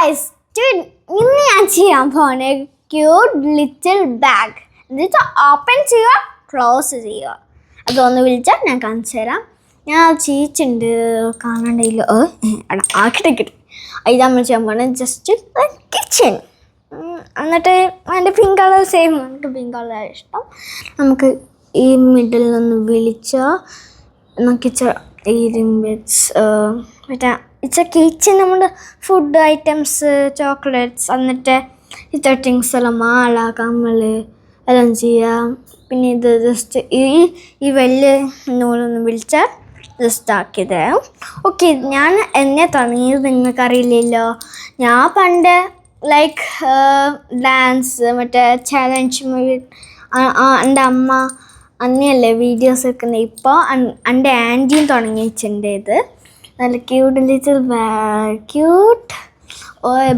Guys ഇന്ന് ഞാൻ ചെയ്യാൻ പോകുന്ന ക്യൂട്ട് ലിറ്റിൽ ബാഗ് എന്നിട്ട് ഓപ്പൺ ചെയ്യുക ക്ലോസ് ചെയ്യുക. അതൊന്ന് വിളിച്ചാൽ ഞാൻ കാണിച്ചു തരാം. ഞാൻ ചെയ്യിച്ചിട്ടുണ്ട് കാണണ്ടല്ലോ ആക്കിട്ട് ഇതാ നമ്മൾ ചെയ്യാൻ പോകുന്നത് ജസ്റ്റ് കിച്ചൺ. എന്നിട്ട് അതിൻ്റെ പിങ്ക് കളർ സെയിം, നമുക്ക് പിങ്ക് കളർ ഇഷ്ടം. നമുക്ക് ഈ മിഡിൽ നിന്ന് വിളിച്ചാൽ നമുക്ക് ഈ റിംബിറ്റ്സ് മറ്റേ ഇറ്റ്സ് എ കിച്ചൺ. നമ്മുടെ ഫുഡ് ഐറ്റംസ്, ചോക്ലേറ്റ്സ്, എന്നിട്ട് ഇത്ര തിങ്സ് എല്ലാം മാല, കമ്മൽ എല്ലാം ചെയ്യാം. പിന്നെ ഇത് ജസ്റ്റ് ഈ വലിയ നൂലൊന്ന് വിളിച്ചാൽ ജസ്റ്റ് ആക്കി തരാം. ഓക്കെ, ഞാൻ എന്നെ തുടങ്ങിയത് നിങ്ങൾക്കറിയില്ലല്ലോ. ഞാൻ പണ്ട് ലൈക്ക് ഡാൻസ് മറ്റേ ചാലഞ്ച് എൻ്റെ അമ്മ അന്നയല്ലേ വീഡിയോസ് വെക്കുന്നത്. ഇപ്പോൾ എൻ്റെ ആൻറ്റിയും തുടങ്ങിയിട്ടുണ്ട്. ഇത് നല്ല ക്യൂട്ട് ലിറ്റിൽ ക്യൂട്ട്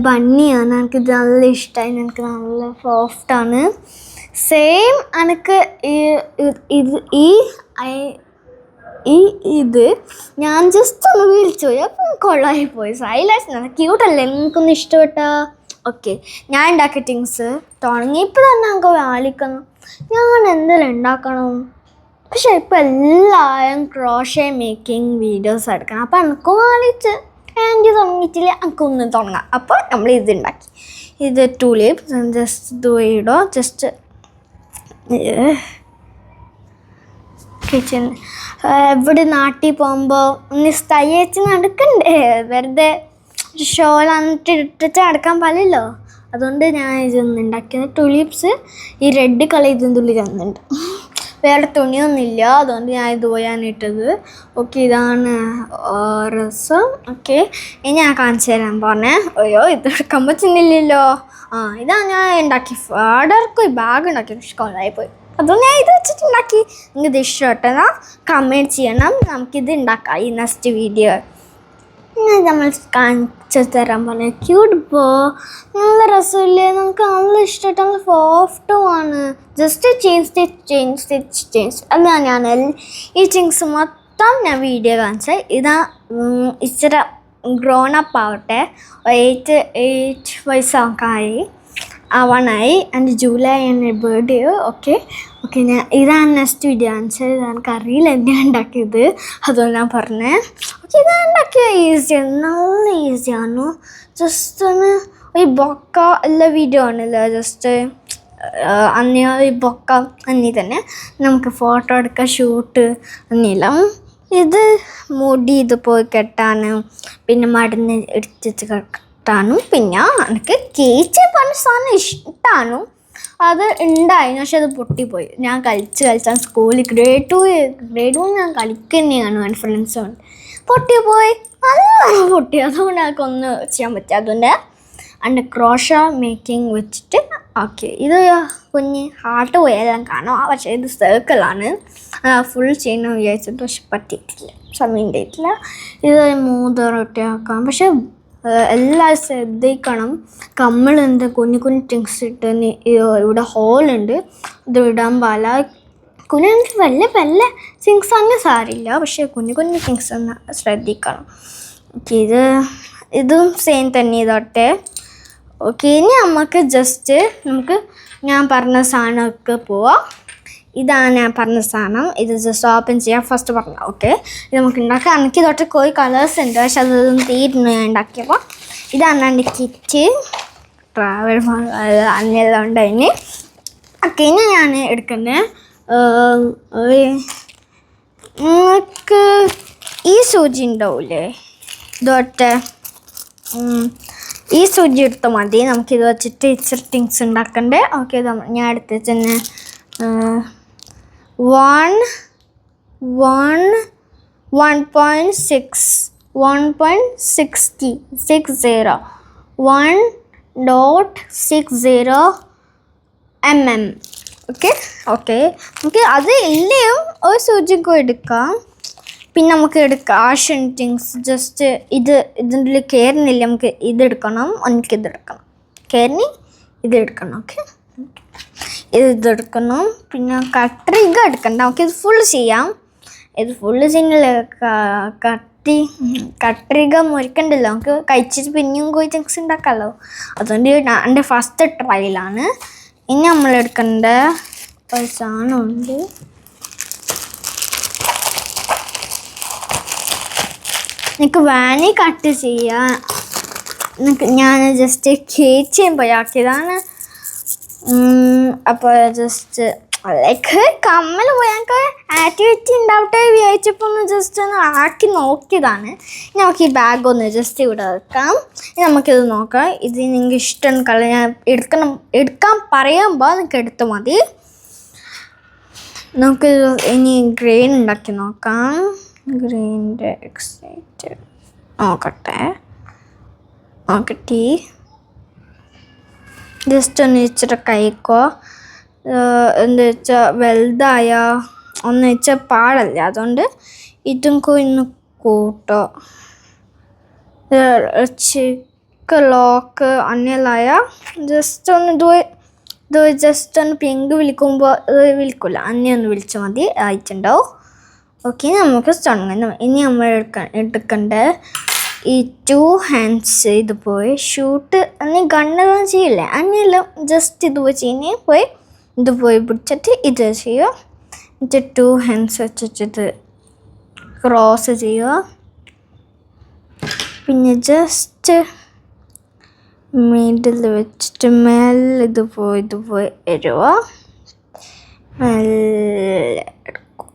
ബണ്ണിയാണ്. എനിക്കിത് നല്ല ഇഷ്ടമായി. എനിക്ക് നല്ല സോഫ്റ്റാണ്. സെയിം എനിക്ക് ഇത് ഞാൻ ജസ്റ്റ് ഒന്ന് വിളിച്ചു പോയി, അപ്പം കൊള്ളായിപ്പോയി. സൈലൻസ് നല്ല ക്യൂട്ടല്ലേ, നിങ്ങൾക്കൊന്ന് ഇഷ്ടപ്പെട്ടാ? ഓക്കെ, ഞാൻ ഉണ്ടാക്കിയ തിങ്സ് തുടങ്ങിയപ്പോൾ തന്നെ നമുക്ക് വാലിക്കണം. ഞാൻ എന്തെങ്കിലും ഉണ്ടാക്കണം, പക്ഷെ ഇപ്പോൾ എല്ലാവരും ക്രോഷേ മേക്കിംഗ് വീഡിയോസ് എടുക്കണം. അപ്പോൾ എനിക്കും വാലിച്ച് ആൻറ്റി തുടങ്ങിയിട്ടില്ല, എനിക്കൊന്നും തുടങ്ങാം. അപ്പോൾ നമ്മൾ ഇതുണ്ടാക്കി. ഇത് ടൂലിപ്പ് ജസ്റ്റ് ഇതോ ജസ്റ്റ് കിച്ചൺ. ഇവിടെ നാട്ടിൽ പോകുമ്പോൾ ഒന്ന് തയ്യച്ച് നടക്കണ്ടേ, വെറുതെ ഷോളാന്നിട്ട് ഇട്ടിട്ട് നടക്കാൻ പാടില്ലല്ലോ. അതുകൊണ്ട് ഞാൻ ഇതൊന്നും ഉണ്ടാക്കിയത്. ടൂലിപ്സ് ഈ റെഡ് കളർ ഇതിൻ്റെ ഉള്ളിൽ തന്നിട്ടുണ്ട്. വേറെ തുണിയൊന്നുമില്ല, അതുകൊണ്ട് ഞാൻ ഇതുപോലെയാണ് ഇട്ടത്. ഓക്കെ, ഇതാണ് രസം. ഓക്കെ, ഇനി ഞാൻ കാണിച്ചു തരാൻ പറഞ്ഞേ. അയ്യോ, ഇത് എടുക്കാൻ പറ്റുന്നില്ലല്ലോ. ഇതാണ് ഞാൻ ഉണ്ടാക്കി. ഫാഡർക്ക് ബാഗ് ഉണ്ടാക്കി കൊള്ളായിപ്പോയി. അതുകൊണ്ട് ഞാൻ ഇത് വെച്ചിട്ടുണ്ടാക്കി. നിങ്ങൾക്ക് ഇത് ഇഷ്ടപ്പെട്ടെന്നാൽ കമൻറ്റ് ചെയ്യണം. നമുക്കിത് ഉണ്ടാക്കാം ഈ നെക്സ്റ്റ് വീഡിയോ. നമ്മൾ കാണിച്ചു തരാൻ പറഞ്ഞ ക്യൂട്ട് നല്ല രസമില്ലേ, നമുക്ക് നല്ല ഇഷ്ടമായിട്ട് നല്ല സോഫ്റ്റുമാണ്. ജസ്റ്റ് ചേഞ്ച് അല്ല, ഞാൻ ഈ തിങ്സ് മൊത്തം ഞാൻ വീഡിയോ കാണിച്ചാൽ ഇതാ ഇച്ചിരി ഗ്രോണപ്പ് ആവട്ടെ. 8 വയസ്സൊക്കെ ആവാനായി. എൻ്റെ ജൂലൈ എൻ്റെ ബർത്ത്ഡേ. ഓക്കെ, ഞാൻ ഇതാണ് നെക്സ്റ്റ് വീഡിയോ കാണിച്ചത്. എനിക്കറിയില്ല എന്താണ് ഉണ്ടാക്കിയത്, അതുകൊണ്ട് ഞാൻ പറഞ്ഞേ. ഓക്കെ, ഇതാണ് ഉണ്ടാക്കിയത്. ഈസിയാണ്, നല്ല ഈസിയാണ്. ജസ്റ്റ് ഒന്ന് ഈ ബൊക്ക എല്ലാ വീഡിയോ ആണല്ലോ. ജസ്റ്റ് അന്നേ ഈ ബൊക്ക അന്നീ തന്നെ നമുക്ക് ഫോട്ടോ എടുക്കാം, ഷൂട്ട് അന്നെല്ലാം. ഇത് മുടി ഇത് പോയി കെട്ടാനും പിന്നെ മടന്ന് എടുത്തിട്ട് കെട്ടാനും. പിന്നെ എനിക്ക് കേച്ച് പറഞ്ഞ സാധനം ഇഷ്ടമാണ്. അത് ഉണ്ടായിരുന്നു, പക്ഷെ അത് പൊട്ടിപ്പോയി. ഞാൻ കളിച്ചാൽ സ്കൂളിൽ ഗ്രേഡ് 2 ഞാൻ കളിക്കുന്നതാണ് എൻ്റെ ഫ്രണ്ട്സുകൊണ്ട്. പൊട്ടിപ്പോയി, നല്ല പൊട്ടി. അതുകൊണ്ട് എനിക്കൊന്നും ചെയ്യാൻ പറ്റുക. അതുകൊണ്ട് എൻ്റെ ക്രോഷ മേക്കിംഗ് വെച്ചിട്ട് ഓക്കെ. ഇത് കുഞ്ഞ് ഹാർട്ട് പോയാലും കാണാം, പക്ഷേ ഇത് സർക്കിളാണ്. ഫുൾ ചെയ്യണം വിചാരിച്ചിട്ട് പക്ഷെ പറ്റിയിട്ടില്ല, സമയം ഉണ്ടായിട്ടില്ല. ഇത് 3 റൊട്ടിയാക്കാം. പക്ഷെ എല്ലാവരും ശ്രദ്ധിക്കണം. കമ്മളുണ്ട്, കുഞ്ഞു തിങ്സ് ഇട്ട് ഇവിടെ ഹോളുണ്ട്, ഇത് ഇടാൻ പാല. വലിയ തിങ്സ് അങ്ങനെ സാരില്ല, പക്ഷേ കുഞ്ഞു തിങ്സ് ഒന്ന് ശ്രദ്ധിക്കണം. ഓക്കെ, ഇതും സെയിം തന്നെ ഇതോട്ടെ. ഓക്കെ, ഇനി നമുക്ക് ജസ്റ്റ് ഞാൻ പറഞ്ഞ സാധനമൊക്കെ പോവാം. ഇതാണ് ഞാൻ പറഞ്ഞ സാധനം. ഇത് ജസ്റ്റ് ഓപ്പൺ ചെയ്യാം. ഫസ്റ്റ് പറഞ്ഞ ഓക്കെ, ഇത് നമുക്ക് ഉണ്ടാക്കാം. എനിക്ക് തൊട്ട് കോയി കളേഴ്സ് ഉണ്ട്, പക്ഷെ അതൊന്നും തീരുന്നു ഞാൻ ഉണ്ടാക്കിയപ്പോൾ. ഇതാണ് എൻ്റെ കിറ്റ്, ട്രാവൽ അന്നെല്ലാം ഉണ്ടായിന്. ഓക്കെ, ഇനി ഞാൻ എടുക്കുന്നത് നിങ്ങൾക്ക് ഈ സൂചി ഉണ്ടാവില്ലേ, ഇതൊട്ട് ഈ സൂചി എടുത്താൽ മതി. നമുക്കിത് വെച്ചിട്ട് ഇച്ചിരി തിങ്സ് ഉണ്ടാക്കണ്ടേ. ഓക്കെ, ഞാൻ എടുത്ത് തന്നെ 1.60 mm. ഓക്കെ, നമുക്ക് അത് ഇല്ലയും ഒരു സൂചിക്കും എടുക്കാം. പിന്നെ നമുക്ക് എടുക്കാം ആഷ്യൻ തിങ്സ്. ജസ്റ്റ് ഇതിൻ്റെ ഉള്ളിൽ കയറുന്നില്ല, നമുക്ക് ഇതെടുക്കണം. എനിക്കിതെടുക്കണം, കയറി ഇതെടുക്കണം. ഓക്കെ, ഇതെടുക്കണം. പിന്നെ കട്ടർ ഇത് എടുക്കണ്ട, നമുക്കിത് ഫുള്ള് ചെയ്യാം. ഇത് ഫുള്ള് ചെയ്യുന്നില്ല, കത്രിക മുറിക്കണ്ടല്ലോ, നമുക്ക് കഴിച്ചിട്ട് പിന്നെയും കോഴി ചങ്ക്സ് ഉണ്ടാക്കാമല്ലോ. അതുകൊണ്ട് എൻ്റെ ഫസ്റ്റ് ട്രയലാണ്. ഇനി നമ്മൾ എടുക്കേണ്ട ഒരു സാധനമുണ്ട്. എനിക്ക് വേണി കട്ട് ചെയ്യാൻ, ഞാൻ ജസ്റ്റ് കേക്ക് ചെയ്യുമ്പോഴാക്കിയതാണ്. അപ്പോൾ ജസ്റ്റ് ലൈക്ക് കമ്മൽ പോയി ഞങ്ങൾക്ക് ആക്ടിവിറ്റി ഉണ്ടാവട്ടെ വിചാരിച്ചപ്പോൾ ഒന്ന് ജസ്റ്റ് ഒന്ന് ആക്കി നോക്കിയതാണ്. നമുക്ക് ഈ ബാഗ് ഒന്ന് ജസ്റ്റ് ഇവിടെ വെക്കാം. നമുക്കിത് നോക്കാം. ഇത് നിങ്ങൾക്ക് ഇഷ്ടം കളർ ഞാൻ എടുക്കാൻ പറയുമ്പോൾ നിങ്ങൾക്ക് എടുത്താൽ മതി. നമുക്ക് ഇനി ഗ്രെയിൻ ഉണ്ടാക്കി നോക്കാം. ഗ്രെയിൻ്റെ എക്സൈറ്റ് നോക്കട്ടെ. ജസ്റ്റ് ഒന്ന് ഇച്ചിരി കഴിക്കോ. എന്താ വെച്ചാൽ വലുതായ ഒന്ന് വെച്ചാൽ പാടല്ലേ, അതുകൊണ്ട് ഇതും ഇന്ന് കൂട്ടോ. ചിക്ക് ലോക്ക് അന്നലായ ജസ്റ്റ് ഒന്ന് ഇത് ജസ്റ്റ് ഒന്ന് പിങ്ക് വിളിക്കുമ്പോൾ വിളിക്കില്ല, അന്നയൊന്ന് വിളിച്ചാൽ മതി, ആയിട്ടുണ്ടാവും. ഓക്കെ, നമുക്ക് തുടങ്ങാം. ഇനി നമ്മൾ എടുക്കേണ്ട ഈ 2 ഹാൻഡ്സ് ഇത് പോയി ഷൂട്ട് അന്ന് ഗണ്ണെല്ലാം ചെയ്യില്ലേ, അന്നെല്ലാം ജസ്റ്റ് ഇത് വെച്ച് പോയി ഇത് പോയി പിടിച്ചിട്ട് ഇത് ചെയ്യുക. എന്നിട്ട് 2 ഹാൻഡ്സ് വെച്ചിട്ട് ഇത് ക്രോസ് ചെയ്യുക. പിന്നെ ജസ്റ്റ് മിഡിൽ വെച്ചിട്ട് മേലെ ഇത് പോയി ഇടുക. മെല്ലെ എടുക്കും.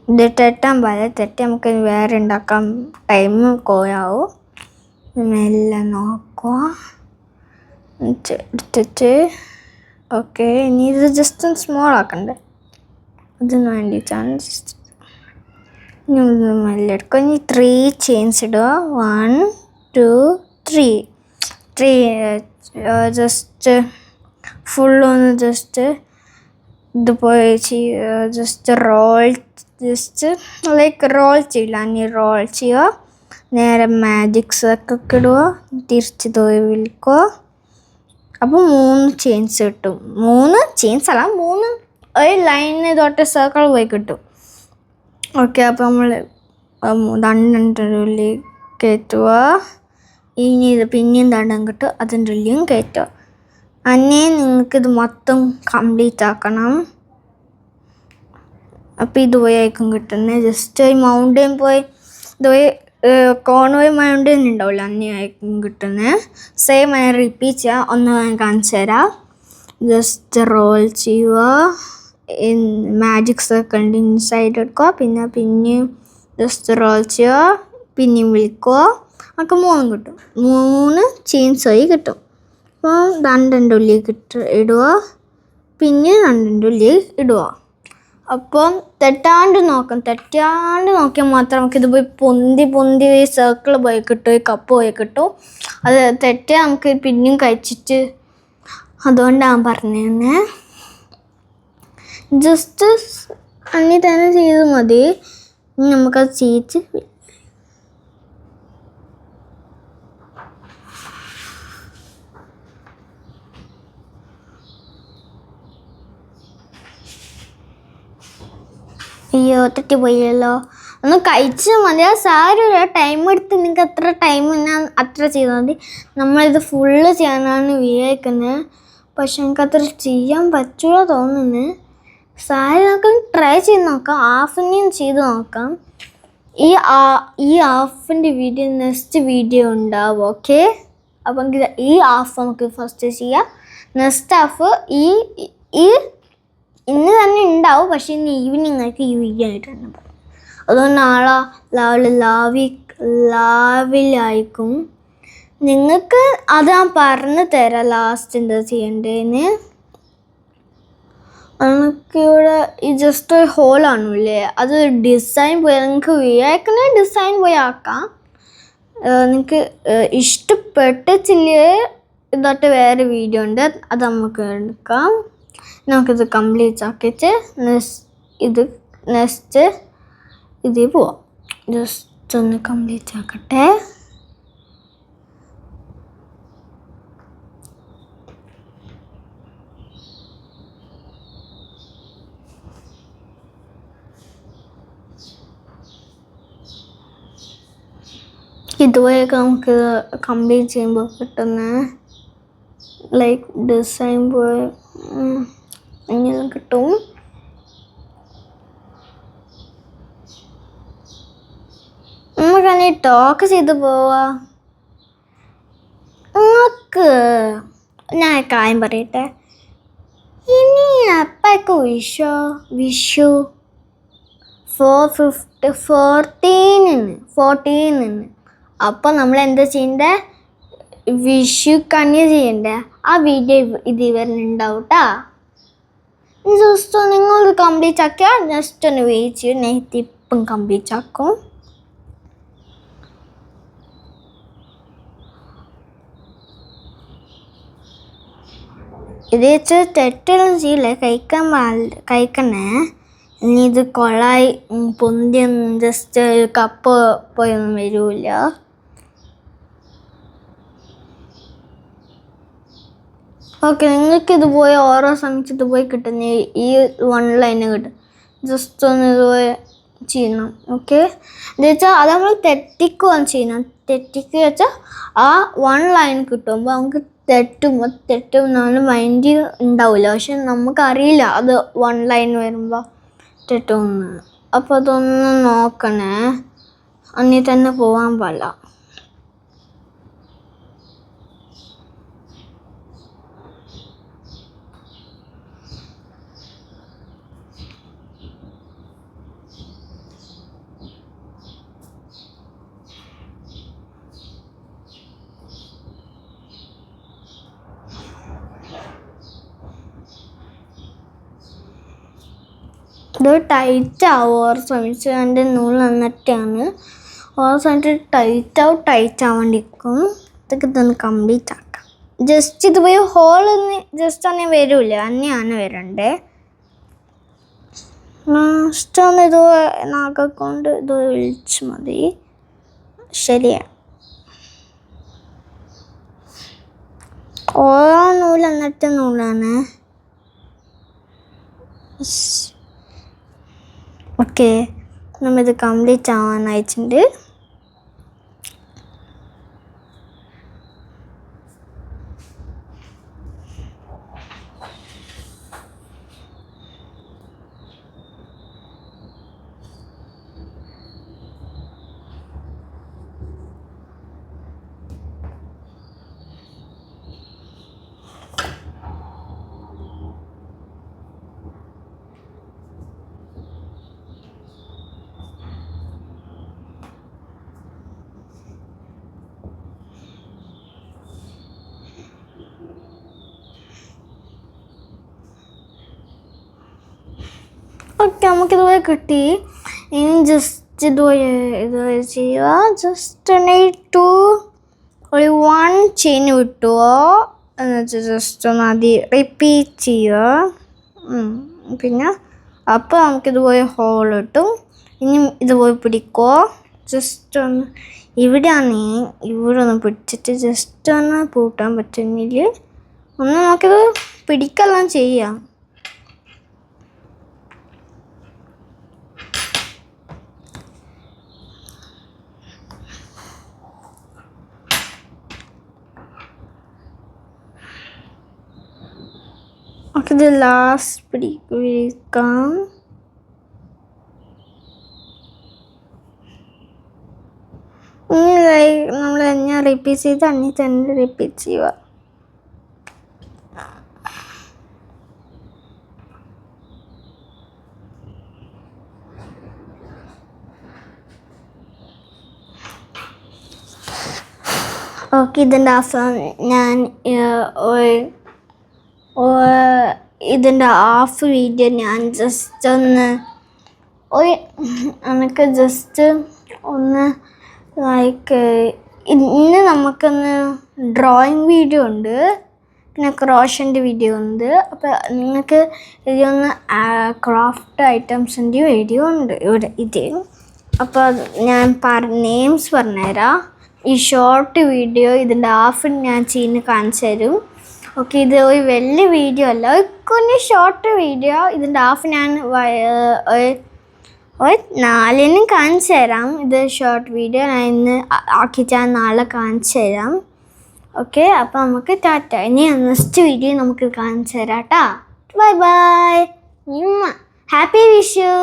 ഇത് തെറ്റാൻ പാടില്ല, നമുക്ക് വേറെ ഉണ്ടാക്കാൻ ടൈം പോയാവും. മെല്ലെ നോക്കുക. എടുത്തിട്ട് ഓക്കെ, ഇനി ഇത് ജസ്റ്റ് ഒന്ന് സ്മോൾ ആക്കണ്ടേ, അതിന് വേണ്ടിയിട്ടാണ്. ജസ്റ്റ് ഇനി മെല്ലെ എടുക്കുക. ഇനി 3 ചെയിൻസ് ഇടുക. 1 2 3 ജസ്റ്റ് ഫുള്ളൊന്ന് ജസ്റ്റ് ഇത് പോയി just roll, just like roll ചെയ്യില്ല, അനി റോൾ ചെയ്യുക. നേരെ മാജിക് സർക്കിൾ ഇടുക, തിരിച്ച് പോയി വിളിക്കുക. അപ്പോൾ 3 ചെയിൻസ് കിട്ടും. 3 ചെയിൻസ് അല്ല, 3 ഒരു ലൈനിന് തൊട്ട് സർക്കിൾ പോയി കിട്ടും. ഓക്കെ, അപ്പോൾ നമ്മൾ 2 ഉള്ളിൽ കയറ്റുക. ഇനി ഇത് പിന്നെയും 2 കിട്ടും, അതിൻ്റെ ഉള്ളിലും കയറ്റുക. അന്നേ നിങ്ങൾക്കിത് മൊത്തം കംപ്ലീറ്റ് ആക്കണം. അപ്പോൾ ഇതുപോയി ആയിരിക്കും കിട്ടുന്നത്. ജസ്റ്റ് ഈ മൗണ്ടൻ പോയി ഇതുപോയി കോൺവേ മൗണ്ടൻ ഉണ്ടാവില്ല, അന്നേയായിരിക്കും കിട്ടുന്നത്. സെയിം അതിനെ റിപ്പീറ്റ് ചെയ്യുക. ഒന്ന് ഞാൻ കാണിച്ചു തരാം. ജസ്റ്റ് റോൾ ചെയ്യുക, മാജിക് സർക്കിളിൻ്റെ ഇൻസൈഡ് എടുക്കുക. പിന്നെയും ജസ്റ്റ് റോൾ ചെയ്യുക, പിന്നെയും വിളിക്കുക. നമുക്ക് 3 കിട്ടും. 3 ചെയിൻസ് ആയി കിട്ടും. അപ്പോൾ 2 ഉള്ളിൽ ഇടുക, പിന്നെ 2 ഉള്ളിൽ ഇടുക. അപ്പം തെറ്റാണ്ട് നോക്കിയാൽ മാത്രം നമുക്കിത് പോയി പൊന്തി സർക്കിൾ പോയി കിട്ടും, കപ്പ് പോയി കിട്ടും. അത് തെറ്റാ നമുക്ക് പിന്നെയും കഴിച്ചിട്ട്, അതുകൊണ്ടാണ് പറഞ്ഞത്. ജസ്റ്റ് അന്നി തന്നെ ചെയ്ത് മതി. നമുക്കത് ചെയ്യിച്ച് അയ്യോ തെറ്റി പോയല്ലോ. ഒന്ന് കഴിച്ചാൽ മതി, ആ സാരമില്ല. ടൈം എടുത്ത് നിങ്ങൾക്ക് എത്ര ടൈം ഞാൻ അത്ര ചെയ്താൽ മതി. നമ്മളിത് ഫുള്ള് ചെയ്യാനാണ് വിചാരിക്കുന്നത്, പക്ഷെ എനിക്കത്ര ചെയ്യാൻ പറ്റുമോ തോന്നുന്നു. സാരി നമുക്ക് ട്രൈ ചെയ്ത് നോക്കാം, ഹാഫിനെയും ചെയ്ത് നോക്കാം. ഈ ഹാഫിൻ്റെ വീഡിയോ നെക്സ്റ്റ് വീഡിയോ ഉണ്ടാവും. ഓക്കെ, അപ്പം ഈ ഹാഫ് നമുക്ക് ഫസ്റ്റ് ചെയ്യാം. നെക്സ്റ്റ് ഹാഫ് ഈ ഇന്ന് തന്നെ ഉണ്ടാവും, പക്ഷേ ഇന്ന് ഈവനിങ് ആയിരിക്കും ഈ വീഡിയോ ആയിട്ട് തന്നെ പറയും. അതുകൊണ്ട് നാളെ ലാവിലായിരിക്കും. നിങ്ങൾക്ക് അത് ഞാൻ പറഞ്ഞു തരാം ലാസ്റ്റ് എന്താ ചെയ്യേണ്ടതെന്ന്. നമുക്കിവിടെ ഈ ജസ്റ്റ് ഒരു ഹോളാണില്ലേ, അത് ഡിസൈൻ പോയി നിങ്ങൾക്ക് വിചാരിക്കുന്ന ഡിസൈൻ പോയി ആക്കാം. നിങ്ങൾക്ക് ഇഷ്ടപ്പെട്ടില്ലേ ഇതൊട്ട് വേറെ വീഡിയോ ഉണ്ട്, അത് നമുക്ക് എടുക്കാം. നമുക്കിത് കംപ്ലീറ്റ് ആക്കിയിട്ട് നെക്സ്റ്റ് ഇതിൽ പോവാം. ജസ്റ്റ് ഒന്ന് കംപ്ലീറ്റ് ആക്കട്ടെ. ഇതുവരെയൊക്കെ നമുക്ക് കംപ്ലീറ്റ് ചെയ്യുമ്പോൾ കിട്ടുന്ന ലൈക്ക് ഡിസൈൻ പോലെ ഇങ്ങനെ കിട്ടും. നമുക്കങ്ങനെ ടോക്ക് ചെയ്ത് പോവാ. നമുക്ക് ഞാൻ കാര്യം പറയട്ടെ, ഇനി അപ്പൊക്കെ വിഷു 14 അപ്പോൾ നമ്മൾ എന്താ ചെയ്യണ്ടേ, വിഷു കണി ചെയ്യണ്ടേ. ആ വീഡിയോ ഇത് വരുന്നുണ്ടാവും കേട്ടോ. ജസ്റ്റ് നിങ്ങൾ കംപ്ലീറ്റ് ആക്കിയാൽ ജസ്റ്റ് ഒന്ന് വെയിറ്റ് ചെയ്യും, ഞാൻ ഇപ്പം കംപ്ലീറ്റ് ആക്കും. ഇത് വെച്ച് തെറ്റൊന്നും ചെയ്യില്ല, കഴിക്കണേ. ഇനി ഇത് കൊളായി പൊന്തിയൊന്നും ജസ്റ്റ് കപ്പ് പോയൊന്നും വരില്ല. ഓക്കെ, നിങ്ങൾക്ക് ഇതുപോലെ ഓരോ സമയത്ത് ഇതുപോലെ കിട്ടുന്ന ഈ 1 ലൈന് കിട്ടും. ജസ്റ്റ് ഒന്ന് ഇതുപോലെ ചെയ്യണം. ഓക്കെ, എന്ന് വെച്ചാൽ അത് നമ്മൾ തെറ്റിക്കുകയാണ് ചെയ്യണം. തെറ്റിക്കുക വെച്ചാൽ ആ 1 ലൈൻ കിട്ടുമ്പോൾ നമുക്ക് തെറ്റും നമ്മൾ മൈൻഡ് ഉണ്ടാവില്ല. പക്ഷെ നമുക്കറിയില്ല അത് 1 ലൈൻ വരുമ്പോൾ തെറ്റുമെന്ന്. അപ്പോൾ അതൊന്ന് നോക്കണേ, അന്നീ തന്നെ പോകാൻ പാടില്ല. ഇത് ടൈറ്റ് ആവും ഓരോ ശ്രമിച്ച് എൻ്റെ നൂല് നന്നിട്ടാണ്. ഓരോ സമയത്ത് ടൈറ്റ് ആവാണ്ടിരിക്കും. ഇതൊക്കെ ഇതൊന്ന് കംപ്ലീറ്റ് ആക്കാം. ജസ്റ്റ് ഇതുപോയി ഹോളൊന്ന് ജസ്റ്റ് തന്നെ വരില്ല, തന്നെയാണ് വരണ്ടേ. ഇഷ്ടമൊന്ന് ഇത് നാക്കൊണ്ട് ഇത് വിളിച്ച് മതി. ശരിയാണ്, ഓരോ നൂല് എന്നിട്ട് നൂലാണ്. ഓക്കെ, നമ്മളിത് കംപ്ലീറ്റ് ആവാനായിട്ടുണ്ട്. ഓക്കെ, നമുക്കിതുപോലെ കിട്ടി. ഇനി ജസ്റ്റ് ഇതുപോലെ ചെയ്യുക. ജസ്റ്റ് 1 ചെയിൻ വിട്ടുവോ എന്ന് വെച്ചാൽ ജസ്റ്റ് ഒന്ന് ആദ്യം റിപ്പീറ്റ് ചെയ്യുക. പിന്നെ അപ്പോൾ നമുക്കിതുപോലെ ഹോൾ ഇട്ടും. ഇനി ഇതുപോലെ പിടിക്കുമോ, ജസ്റ്റ് ഒന്ന് ഇവിടെ ഒന്ന് പിടിച്ചിട്ട് ജസ്റ്റ് ഒന്ന് പൂട്ടാൻ പറ്റുന്നില്ല. ഒന്ന് നമുക്കിത് പിടിക്കെല്ലാം ചെയ്യാം. ഇത് ലാസ്റ്റ് പിടിക്കാം. നമ്മൾ തന്നെ റിപ്പീറ്റ് ചെയ്ത് അന്നി തന്നെ റിപ്പീറ്റ് ചെയ്യുക. ഓക്കെ, ഇതിൻ്റെ അവസാനം ഞാൻ ഇതിൻ്റെ ഹാഫ് വീഡിയോ ഞാൻ ജസ്റ്റ് ഒന്ന് എനിക്ക് ജസ്റ്റ് ഒന്ന് ലൈക്ക് ഇന്ന് നമുക്കൊന്ന് ഡ്രോയിങ് വീഡിയോ ഉണ്ട്, പിന്നെ ക്രോഷൻ്റെ വീഡിയോ ഉണ്ട്. അപ്പോൾ നിങ്ങൾക്ക് ഇതൊന്ന് ക്രാഫ്റ്റ് ഐറ്റംസിൻ്റെ വീഡിയോ ഉണ്ട് ഇവിടെ ഇത്. അപ്പോൾ ഞാൻ നെയിംസ് പറഞ്ഞുതരാം. ഈ ഷോർട്ട് വീഡിയോ ഇതിൻ്റെ ഹാഫ് ഞാൻ ചെയ്യുന്ന കാണിച്ചു തരും. ഓക്കെ, ഇത് ഒരു വലിയ വീഡിയോ അല്ല, ഒരു കുഞ്ഞ് ഷോർട്ട് വീഡിയോ. ഇതിൻ്റെ ഹാഫ് ഞാൻ ഒരു 4 കാണിച്ചു തരാം. ഇത് ഷോർട്ട് വീഡിയോ ഞാൻ ഇന്ന് ആക്കിയിട്ട് നാളെ കാണിച്ചു തരാം. ഓക്കെ, അപ്പോൾ നമുക്ക് ടാറ്റ. ഇനി നെക്സ്റ്റ് വീഡിയോ നമുക്ക് കാണിച്ചു തരാം കേട്ടോ. Bye bye. ഹാപ്പി വിഷു.